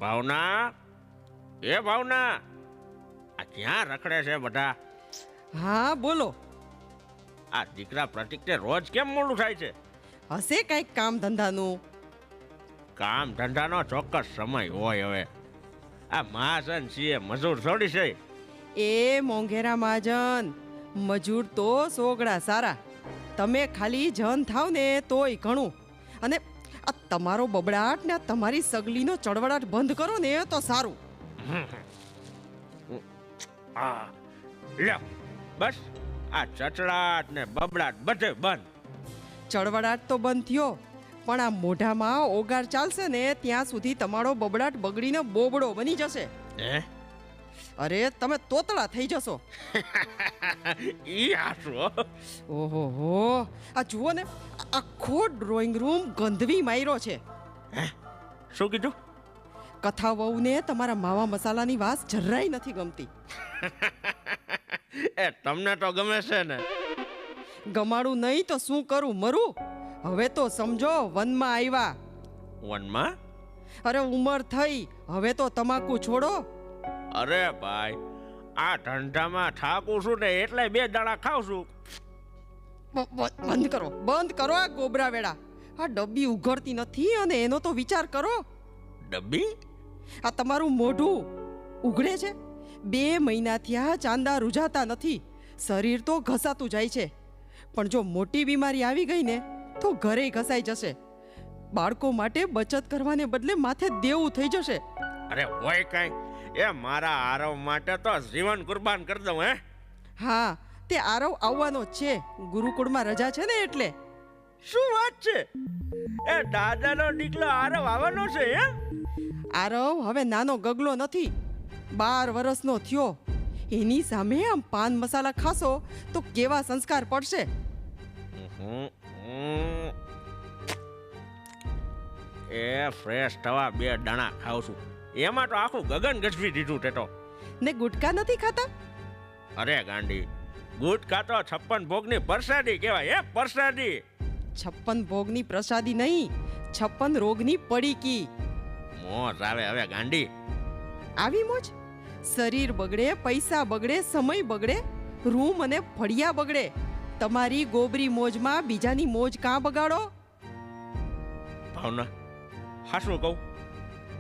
ભાવના, એ ભાવના, આ ક્યાં રખડે છે બધા? હા બોલો. આ દીકરા પ્રતિકને રોજ કેમ મોડું થાય છે? હશે કંઈક કામ ધંધાનું. કામ ધંધાનો ચોક્કસ સમય હોય. હવે આ મહાજન છીએ, મજૂર થોડી છે. એ મોંઘેરા મહાજન, મજૂર તો સોગડા સારા. તમે ખાલી જન થાવ ને તોય ઘણું. અને આ તમારો બબડાટ ને આ તમારી સગલીનો ચળવળાટ બંધ કરો ને તો સારું. આ લ્યો, બસ આ ચચડાટ ને બબડાટ બધે બંધ. ચળવળાટ તો બંધ થયો, પણ આ મોઢામાં ઓગાર ચાલશે ને ત્યાં સુધી તમારો બબડાટ બગડીને બોબડો બની જશે. હે? અરે તમે તોતળા થઈ જશો. ઈ હાસુ. ઓહો હો, આ જુઓ ને, આખો ડ્રોઈંગ રૂમ ગંધવી માર્યો છે. હે? શું કીધું? કથા વહુને તમારા માવા મસાલાની વાસ જરાય નથી ગમતી. એ તમને તો ગમે છે ને? ગમાડું નહીં તો શું કરું, મરું? હવે તો સમજો વનમાં આવ્યા. વનમાં? અરે ઉંમર થઈ, હવે તો તમાકુ છોડો. અરે ભાઈ, આ ધંધામાં થાકું છું ને એટલે 2 દાડા ખાવ છું. બંધ કરો આ ગોબરા વેડા. આ ડબ્બી ઉઘડતી નથી અને એનો તો વિચાર કરો. ડબ્બી? આ તમારું મોઢું ઉઘડે છે. 2 મહિનાથી આ ચાંદા રૂજાતા નથી. શરીર તો ઘસાતું જાય છે, પણ જો મોટી બીમારી આવી ગઈ ને તો ઘરે ઘસાઈ જશે. બાળકો માટે બચત કરવાને બદલે માથે દેવું થઈ જશે. અરે હોય કઈ, એ મારા આરવ માટે તો જીવન કુરબાન કરી દઉં. હે? હા, તે આરવ આવવાનો જ છે. ગુરુકુળમાં રજા છે ને એટલે. શું વાત છે? એ દાદાનો દીકરો આરવ આવવાનો છે? હે? આરવ હવે નાનો ગગલો નથી, 12 વર્ષનો થયો. એની સામે આમ પાન મસાલા ખાશો તો કેવા સંસ્કાર પડશે. એ ફ્રેશ થવા 2 દાણા ખાવ છું, એમાં તો આખું ગગન ગજવી દીધું તે તો. ને ગુટકા નથી ખાતા? અરે ગાંડી, ગુટકા તો 56 ભોગની પ્રસાદી કહેવાય. હે, પ્રસાદી. 56 ભોગની પ્રસાદી નહીં, 56 રોગની પડીકી. મોજ આવે હવે ગાંડી. આવી મોજ? શરીર બગડે, પૈસા બગડે, સમય બગડે, રૂમ અને ફળિયા બગડે. તમારી ગોબરી મોજમાં બીજાની મોજ કાં બગાડો? ભાવના, હાશું કહું,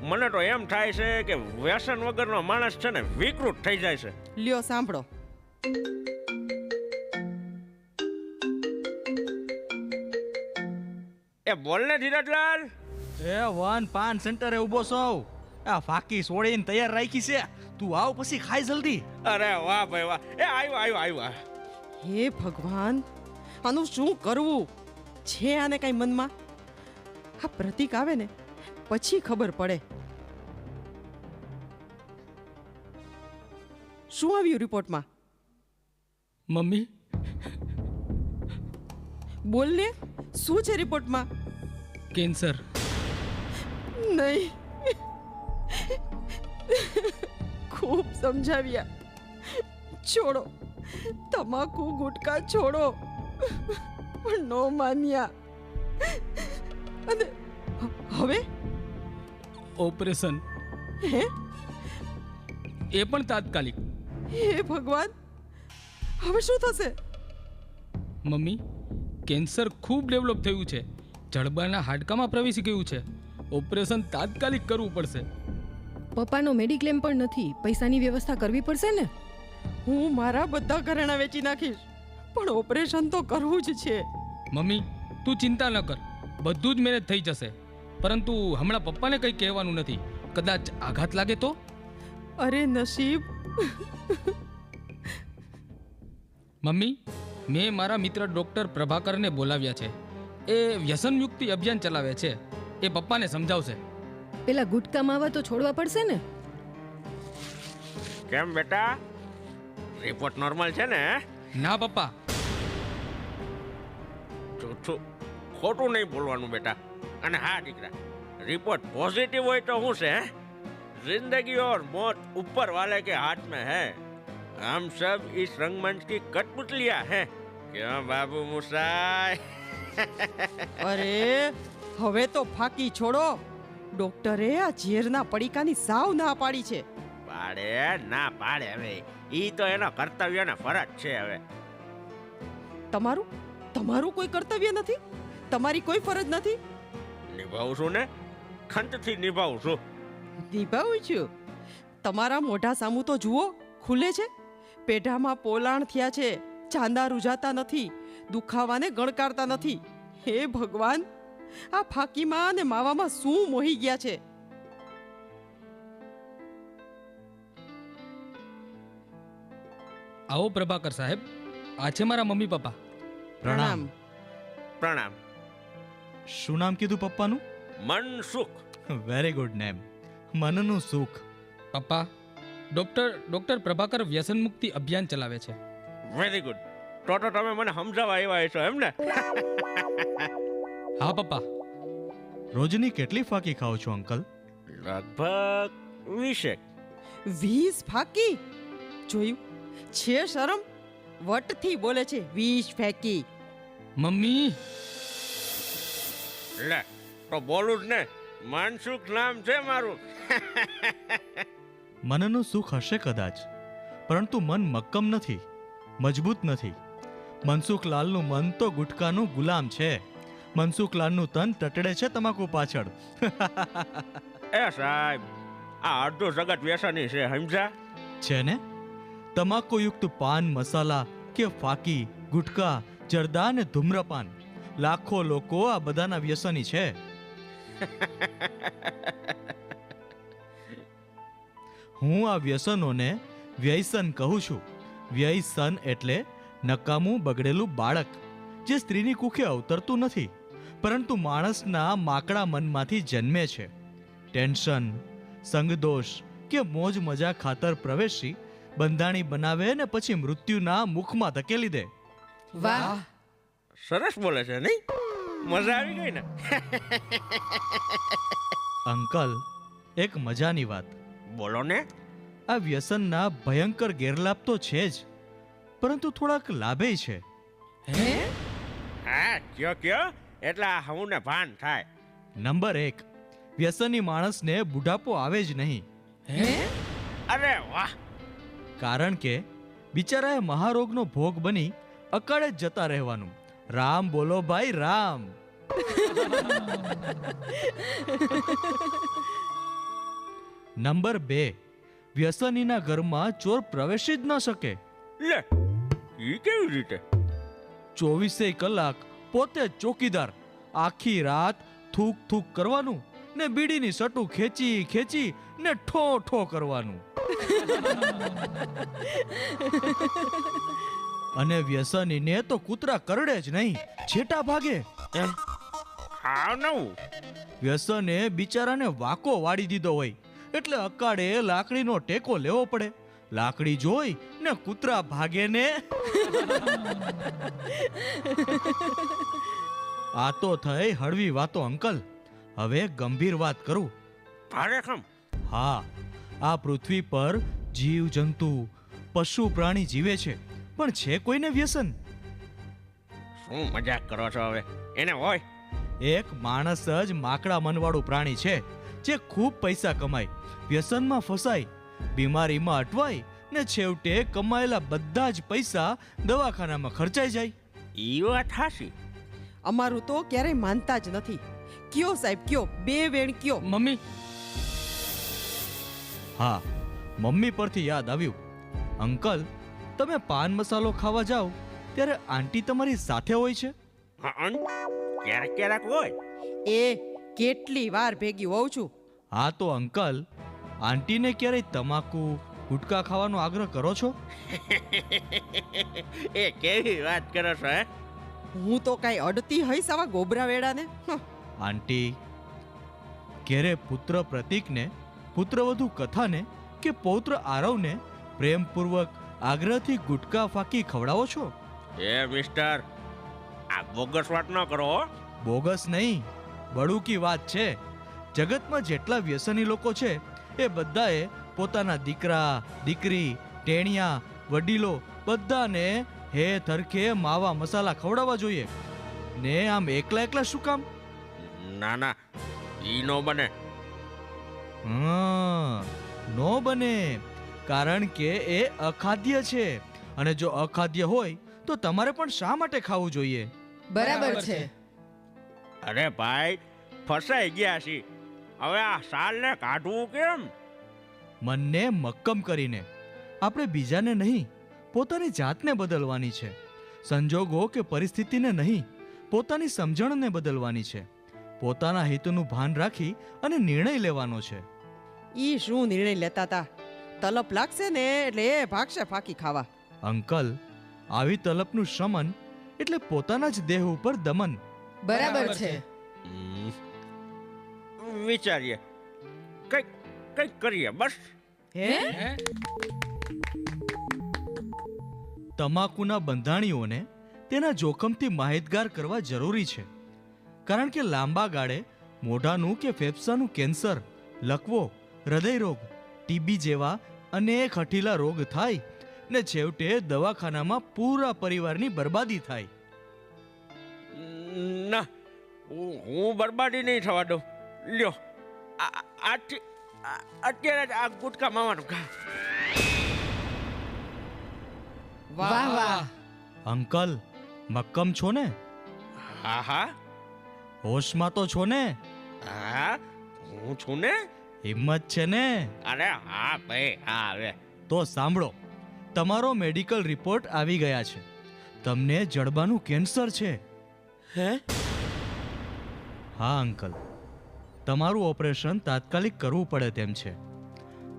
મને તો એમ થાય છે કે વ્યસન વગરનો માણસ છે ને વિકૃત થઈ જાય છે. લ્યો સાંભળો. એ બોલને ધીરજલાલ. એ વન પાન સેન્ટરે ઊભો છો. આ ફાકી સોળીને તૈયાર રાખી છે, તું આવ પછી ખાઈ જલ્દી. અરે વાહ ભાઈ વાહ. એ આવ્યો. હે ભગવાન, આનું શું કરવું છે? આને કઈ મનમાં? આ પ્રતીક આવે ને પછી ખબર પડે. શું આવ્યું રિપોર્ટમાં? મમ્મી, બોલ ને, શું છે રિપોર્ટમાં? કેન્સર. નહીં, ખૂબ સમજાવ્યા, છોડો, તમાકુ ગુટકા છોડો, પણ નો માન્યા. અને હવે ઓપરેશન, હે? એ પણ તાત્કાલિક. હે ભગવાન, હવે શું થશે? મમ્મી, કેન્સર ખૂબ ડેવલપ થયું છે, જડબાના હાડકામાં પ્રવેશી ગયું છે. ઓપરેશન તાત્કાલિક કરવું પડશે. પપ્પાનો મેડિક્લેમ પણ નથી, પૈસાની વ્યવસ્થા કરવી પડશે ને. હું મારા બધા ઘરેણાં વેચી નાખીશ, પણ ઓપરેશન તો કરવું જ છે. મમ્મી, તું ચિંતા ન કર, બધું જ મેનેજ થઈ જશે. પરંતુ હમણાં પપ્પાને કંઈ કહેવાનું નથી, કદાચ આઘાત લાગે તો. અરે નસીબ. મમ્મી, મેં મારા મિત્ર ડૉક્ટર પ્રભાકરને બોલાવ્યા છે. એ વ્યસન મુક્તિ અભિયાન ચલાવે છે. એ પપ્પાને સમજાવશે. પેલા ગુટકા માવા તો છોડવા પડશે ને. કેમ બેટા, રિપોર્ટ નોર્મલ છે ને? ના પપ્પા. જૂઠું ખોટું નહીં બોલવાનું બેટા. અને હા દીકરા, રિપોર્ટ પોઝિટિવ હોય તો શું છે? जिंदगी और मौत ऊपर वाले के हाथ में है. हम सब इस रंगमंच की कठपुतलियां हैं. क्यों बाबू मुसाई? અરે હવે તો ફાકી છોડો. ડોક્ટરે આ ઝેરના પડીકાની સાવ ના પાડી છે. પાડે ના પાડે હવે ઈ તો એનો કર્તવ્ય ને ફરજ છે. હવે તમારું કોઈ કર્તવ્ય નથી, તમારી કોઈ ફરજ નથી. નિભાવું છું ને, ખંતથી નિભાવું છું. નિભાવું છું. તમારા મોઢા સામું તો જુઓ, ખુલે છે, પેઢામાં પોલાણ થયા છે, ચાંદા રૂજાતા નથી, દુખાવાને ગણકારતા નથી. હે ભગવાન, આ ફાકીમાં અને માવામાં શું મોહી ગયા છે? આવો પ્રભાકર સાહેબ, આ છે મારા મમ્મી પપ્પા. પ્રણામ. પ્રણામ. શું નામ કીધું પપ્પાનું? મનસુખ. વેરી ગુડ નેમ, મનનું સુખ. પપ્પા, ડોક્ટર પ્રભાકર વ્યસન મુક્તિ અભિયાન ચલાવે છે. Very good. તો તમે મને સમજાવવા આવ્યા છો એમ ને? હા પપ્પા. રોજની કેટલી ફાકી ખાઓ છો અંકલ? લગભગ 20. 20 ફાકી? જોયું છે શરમ? વટથી બોલે છે 20 ફેંકી. મમ્મી, લે તો બોલું જ ને, મનસુખ નામ છે મારું. મનનું સુખ હશે કદાચ, પરંતુ મન મક્કમ નથી, મજબૂત નથી. મનસુખલાલનું મન તો ગુટકાનું ગુલામ છે. મનસુખલાલનું તન તટડે છે તમાકુ પાછળ. એ સાહેબ, આ અડધું જગત વ્યસની છે, સમજ્યા? છે ને? તમાકુયુક્ત પાન મસાલા કે ફાકી, ગુટકા, જરદા ને ધૂમ્રપાન, લાખો લોકો આ બધાના વ્યસની છે. હું આ વ્યસનોને વ્યસન કહું છું. વ્યસન એટલે નકામું બગડેલું બાળક, જે સ્ત્રીની કુખે અવતરતું નથી, પરંતુ માણસના માકડા મનમાંથી જન્મે છે. ટેન્શન, સંગદોષ કે મોજ મજા ખાતર પ્રવેશી બંધાણી બનાવે ને પછી મૃત્યુના મુખમાં ધકેલી દે. વાહ, સરસ બોલે છે નહીં? મજા આવી ગઈ ને? અંકલ, એક મજાની વાત. બોલો ને. આ વ્યસનના ભયંકર ગેરલાભ તો છે જ, પરંતુ થોડાક લાભેય છે. હે? હા, કયો એટલે આ હમને ભાન થાય. નંબર 1, વ્યસની માણસને બુઢાપો આવે જ નહીં. હે? અરે વાહ. કારણ કે બિચારાએ મહારોગનો ભોગ બની અકાળે જ જતા રહેવાનું. રામ બોલો ભાઈ, રામ. નંબર 2, વ્યસનીના ઘરમાં ચોર પ્રવેશી જ ન શકે. લે, ઈ કેવી રીતે? 24 કલાક પોતે જ ચોકીદાર, આખી રાત થૂક થૂક કરવાનું ને બીડીની સટું ખેંચી ને ઠો ઠો કરવાનું. અને વ્યસનીને તો કૂતરા કરડે જ નહીં, છેટા ભાગે. હા નવું. વ્યસને બિચારાને વાકો વાળી દીધો હોય, એટલે અકાળે લાકડીનો ટેકો લેવો પડે. લાકડી જોઈ ને કૂતરા ભાગે ને. આ તો થઈ હળવી વાતો અંકલ. હવે ગંભીર વાત કરું. ભારેખમ. હા, આ પૃથ્વી પર જીવ જંતુ, પશુ પ્રાણી જીવે છે, પણ છે કોઈને વ્યસન? શું મજાક કરો છો હવે? એને હોય. એક માણસ જ માકડા મનવાળું પ્રાણી છે, જે ખૂબ પૈસા કમાય, વ્યસનમાં ફસાય, બીમારીમાં અટવાય ને છેવટે કમાયેલા બધા જ પૈસા દવાખાનામાં ખર્ચાઈ જાય. ઈ વાત હાચી. અમારું તો ક્યારેય માનતા જ નથી. કયો સાહેબ, કયો, બે વેણ કયો. મમ્મી, હા, મમ્મી પરથી યાદ આવ્યું. અંકલ, તમે પાન મસાલો ખાવા જાઓ ત્યારે આંટી તમારી સાથે હોય છે? હા, ક્યારેક હોય. એ કેટલી વાર ભેગી હોઉં છું. હા, તો અંકલ, આંટીને ક્યારેય તમાકુ ગુટકા ખાવાનો આગ્રહ કરો છો? એ કેવી વાત કરો છો હે? હું તો કાંઈ અડતી હઈશ આવા ગોબરા વેડાને. આંટી, ક્યારે પુત્ર પ્રતીકને, પુત્રવધુ કથાને કે પૌત્ર આરવને પ્રેમપૂર્વક આગ્રહથી ગુટકા ફાકી ખવડાવો છો? એ મિસ્ટર, આ બોગસ વાત ન કરો હો. બોગસ નહીં, બડુકી વાત છે. જગતમાં જેટલા વ્યસની લોકો છે એ બધાએ પોતાના દીકરા, દીકરી, ટેણિયા, વડીલો બધાને હે થરખે માવા મસાલા ખવડાવવા જોઈએ. ને આમ એકલા શું કામ? ના, ઈ નો બને. નો બને, કારણ કે એ અખાદ્ય છે, અને જો અખાદ્ય હોય તો તમારે પણ શા માટે ખાવું જોઈએ? બરાબર છે. અરે ભાઈ, ફસાઈ ગયા છી. હવે આ સાલને કાઢવું કેમ? મનને મક્કમ કરીને આપણે બીજાને નહીં, પોતાની જાતને બદલવાની છે. સંજોગો કે પરિસ્થિતિને નહીં, પોતાની સમજણને બદલવાની છે. પોતાના હિતનું ભાન રાખી અને નિર્ણય લેવાનો છે. ઈ શું નિર્ણય લેતા હતા? તલપ લાગશે ને એટલે એ ભાગશે ફાકી ખાવા. અંકલ, આવી તલપનું શમન એટલે પોતાના જ દેહ ઉપર દમન. બરાબર છે. હમ, વિચારીએ, કંઈક કંઈક કરીએ બસ. હે? હે? તમાકુના બંધાણીઓને તેના જોખમથી માહિતગાર કરવા જરૂરી છે, કારણ કે લાંબા ગાળે મોઢાનું કે ફેફસાનું કેન્સર, લકવો, હૃદયરોગ, ટીબી જેવા અનેક હઠીલા રોગ થાય ને છેવટે દવાખાનામાં પૂરા પરિવારની બરબાદી થાય. ના, હું બરબાદી નહીં થવા દઉં. લ્યો, આજથી અત્યારે જ આ ગુટકા માવાનું ખા. વાહ વાહ. અંકલ, મક્કમ છો ને? હા હા હોશમાં તો છો ને? હા, હું છું ને. હિંમત છે ને? અરે હા ભાઈ, હા. હવે તો સાંભળો, તમારો મેડિકલ રિપોર્ટ આવી ગયા છે. તમને જડબાનું કેન્સર છે. હે? હા અંકલ, તમારું ઓપરેશન તાત્કાલિક કરવું પડે તેમ છે.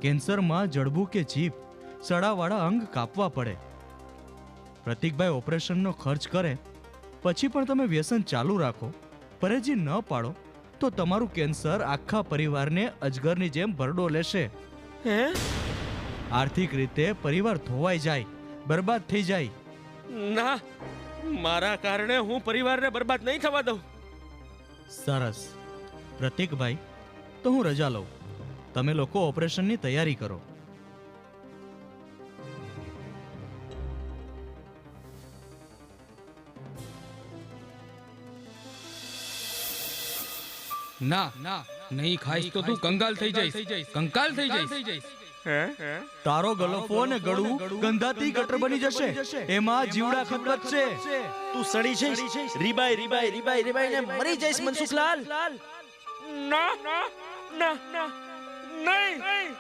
કેન્સરમાં જડબું કે જીભ, સડાવાળા અંગ કાપવા પડે. પ્રતિકભાઈ ઓપરેશનનો ખર્ચ કરે પછી પણ તમે વ્યસન ચાલુ રાખો, પરેજી ન પાડો, તો તમારું કેન્સર આખા પરિવારને અજગરની જેમ ભરડો લેશે. હે? આર્થિક રીતે પરિવાર ધોવાઈ જાય, બરબાદ થઈ જાય. ના, મારા કારણે હું પરિવારને બરબાદ નહીં થવા દઉં. સરસ. પ્રતિકભાઈ, તો હું રજા લઉં. તમે લોકો ઓપરેશનની તૈયારી કરો. ના ના, નહીં ખાઈશ તો તું કંગાલ થઈ જઈશ, કંકાલ થઈ જઈશ. હે? તારો ગલફો ને ગળું ગંધાતી ગટર બની જશે. એમાં જીવડા ખતબત છે. તું સડી જઈશ, રીબાઈ ને મરી જઈશ મનસુખલાલ. ના ના ના ના, નહીં.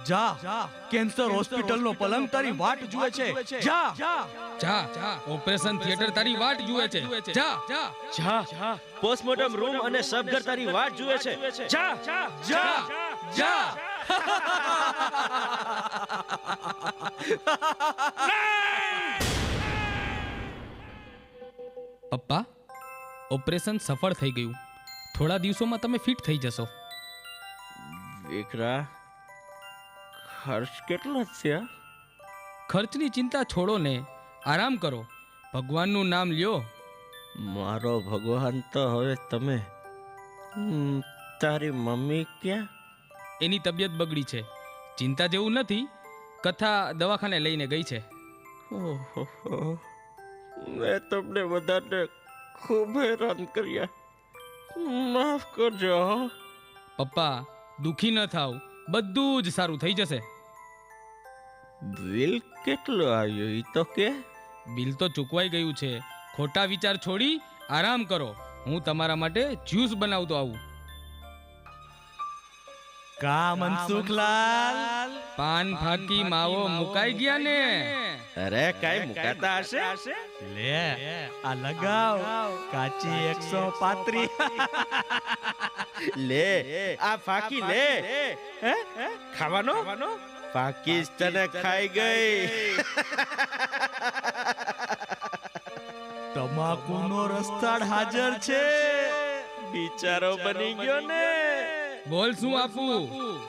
જા, કેન્સર હોસ્પિટલનો પલંગ તારી વાટ જુએ છે. જા. જા, ઓપરેશન થિયેટર તારી વાટ જુએ છે. જા. જા, પોસ્ટમોર્ટમ રૂમ અને સબઘર તારી વાટ જુએ છે. જા. જા. પપ્પા, ઓપરેશન સફળ થઈ ગયું. થોડા દિવસોમાં તમે ફિટ થઈ જશો. દીકરા, ખર્ચ કેટલો થયા? ખર્ચની ચિંતા છોડો ને, આરામ કરો, ભગવાનનું નામ લ્યો. મારો ભગવાન તો હવે તમે. તારી મમ્મી ક્યાં? એની તબિયત બગડી છે, ચિંતા જેવું નથી. કથા દવાખાને લઈને ગઈ છે. ઓહો, મેં તમને બધાને ખૂબ હેરાન કર્યા. માફ કરજો. પપ્પા, દુખી ન થાવ, બધું જ સારું થઈ જશે. બિલ કેટલું આવ્યું ઈ તો કે? બિલ તો ચૂકવાઈ ગયું છે. ખોટા વિચાર છોડી આરામ કરો. હું તમારા માટે જ્યુસ બનાવતો આવું. કા મનસુખલાલ, પાન ફાકી માવો મુકાઈ ગયા ને? અરે કઈ મુકાતા હશે. લે આ લગાવ, કાચી 135. લે આ ફાકી લે. હે? ખાવાનો? પાકિસ્તાને ખાઈ ગઈ. તમાકુનો રસ્તાડ હાજર છે. બિચારો બની ગયો ને. બોલ શું આપું?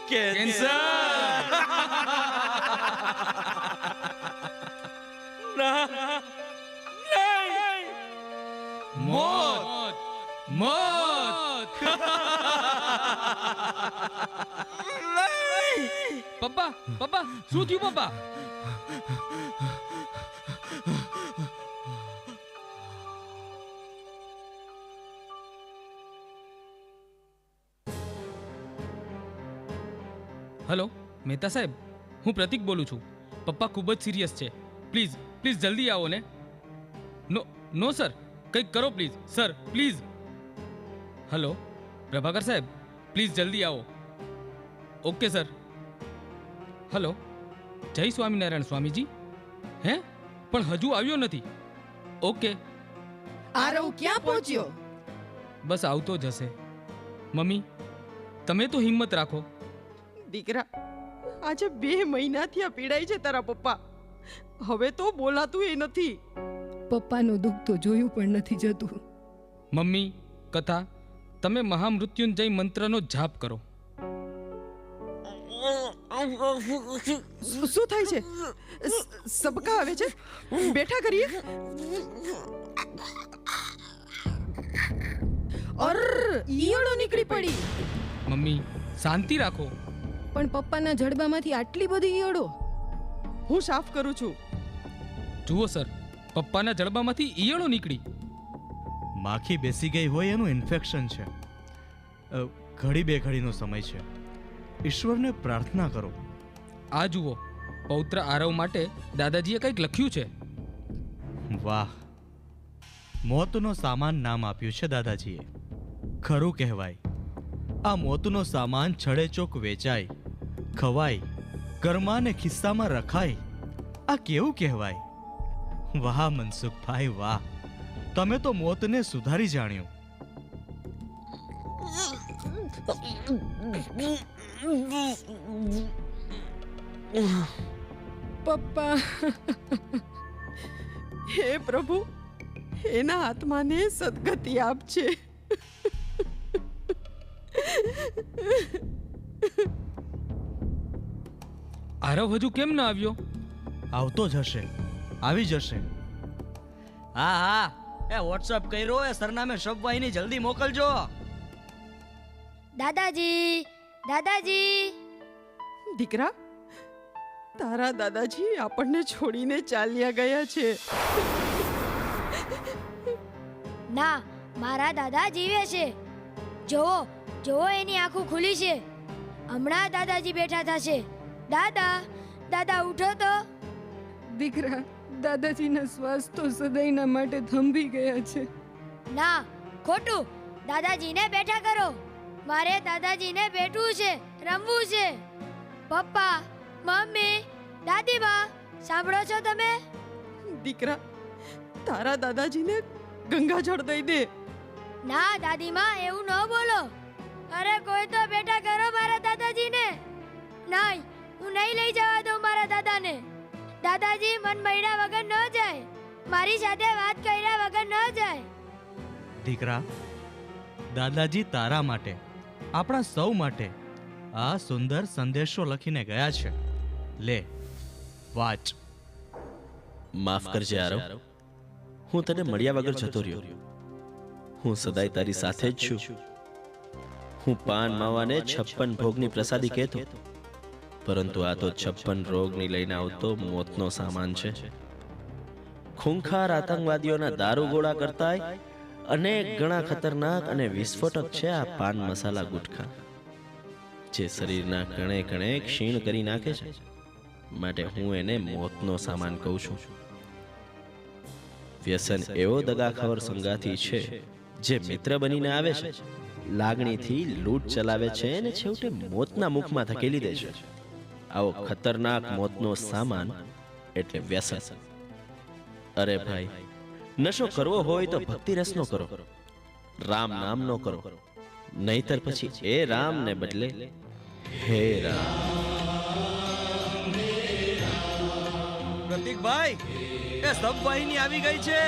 કેન્સર. ના, નહીં. મોત, મોત. પપ્પા, શું થયું પપ્પા? હલો મહેતા સાહેબ, હું પ્રતિક બોલું છું. પપ્પા ખૂબ જ સિરિયસ છે. પ્લીઝ પ્લીઝ જલ્દી આવો ને. નો નો સર, કંઈક કરો please sir, please. Hello Prabhakar સાહેબ, પ્લીઝ જલ્દી આવો. Okay sir. હલો, જય સ્વામિનારાયણ સ્વામીજી. હે, પણ હજુ આવ્યો નથી. ઓકે, આરવ ક્યાં પહોંચ્યો? બસ આવતો જ હશે. મમ્મી, તમે તો હિંમત રાખો. દીકરા, આજે 2 મહિનાથી આ પીડાય છે તારા પપ્પા. હવે તો બોલાતું એ નથી. પપ્પાનું દુઃખ તો જોયું પણ નથી જતું. મમ્મી, કથા, તમે મહામૃત્યુંજય મંત્રનો જાપ કરો. શું થાય છે? સબકા આવે છે? બેઠા કરીએ. અર, ઈયળો નીકળી પડી. મમ્મી, શાંતિ રાખો. પણ પપ્પાના જડબામાંથી આટલી બધી ઈયળો. હું સાફ કરું છું. જુઓ સર, પપ્પાના જડબામાંથી ઈયળો નીકળી. માખી બેસી ગઈ હોય એનું ઇન્ફેક્શન છે. ઘડી બે ઘડીનો સમય છે. ઈશ્વરને પ્રાર્થના કરો. આ જુઓ, પૌત્ર આરવ માટે દાદાજીએ કંઈક લખ્યું છે. વાહ, મોતનો સામાન નામ આપ્યું છે દાદાજીએ. ખરું કહેવાય, આ મોતનો સામાન છડેચોક વેચાય, ખવાય, ઘરમાં ને ખિસ્સામાં રખાય. આ કેવું કહેવાય? વાહ મનસુખભાઈ વાહ, તમે તો મોતને સુધારી જાણ્યું. પપ્પા, હે પ્રભુ, એના આત્માને સદગતિ આપજે. આરવ હજુ કેમ ન આવ્યો? આવતો જ હશે, આવી જશે. હા હા, એ વોટ્સઅપ કર્યો એ સરનામે શબવાહીની જલ્દી મોકલજો. દાદાજી, દાદાજી. દીકરા, તારા દાદાજી આપણને છોડીને ચાલ્યા ગયા છે. ના, મારા દાદા જીવે છે. જોવો જોવો, એની આંખો ખુલી છે. હમણાં દાદાજી બેઠા થશે. દાદા, દાદા ઉઠો તો. દીકરા, દાદાજીના શ્વાસ તો સદાયના માટે થંભી ગયા છે. ના, ખોટું. દાદાજીને બેઠા કરો. મારે દાદાજીને બેઠવું છે, રમવું છે. પપ્પા, મમ્મી, દાદીમા, સાંભળો છો તમે? દીકરા, તારા દાદાજીને ગંગાજળ દઈ દે. ના દાદીમા, એવું ન બોલો. અરે કોઈ તો બેઠા કરો મારા દાદાજીને. નહીં, હું નહીં લઈ જવા દઉં મારા દાદાને. દાદાજી મન મળ્યા વગર ન જાય. મારી સાથે વાત કર્યા વગર ન જાય. દીકરા, દાદાજી તારા માટે, આપણા સૌ માટે આ સુંદર સંદેશો લખીને ગયા છે. લે, વાંચ. માફ કરજે આરવ, હું તને મળ્યા વગર જતો રહ્યો. હું સદાય તારી સાથે જ છું. હું પાન માવાને 56 ભોગની પ્રસાદી કહેતો, પરંતુ આ તો 56 રોગની લઈને આવતો મોતનો સામાન છે. ખૂંખાર આતંકવાદીઓના દારૂગોળા કરતાય અનેક ગણા ખતરનાક અને વિસ્ફોટક છે આ પાન મસાલા ગુટખા, જે શરીરના કણે કણે ક્ષીણ કરી નાખે છે. માટે હું એને મોતનો સામાન કહું છું. વ્યસન એવો દગાખોર સંગાથી છે જે મિત્ર બનીને આવે છે, લાગણીથી લૂંટ ચલાવે છે અને છેવટે મોતના મુખમાં ધકેલી દે છે. આવો ખતરનાક મોતનો સામાન એટલે વ્યસન. અરે ભાઈ, નશો કરવો હોય તો ભક્તિ રસનો કરો, રામ નામનો કરો. નહીતર પછી એ રામને બદલે હે રામ. પ્રતિકભાઈ, એ શબવાહીની આવી ગઈ છે.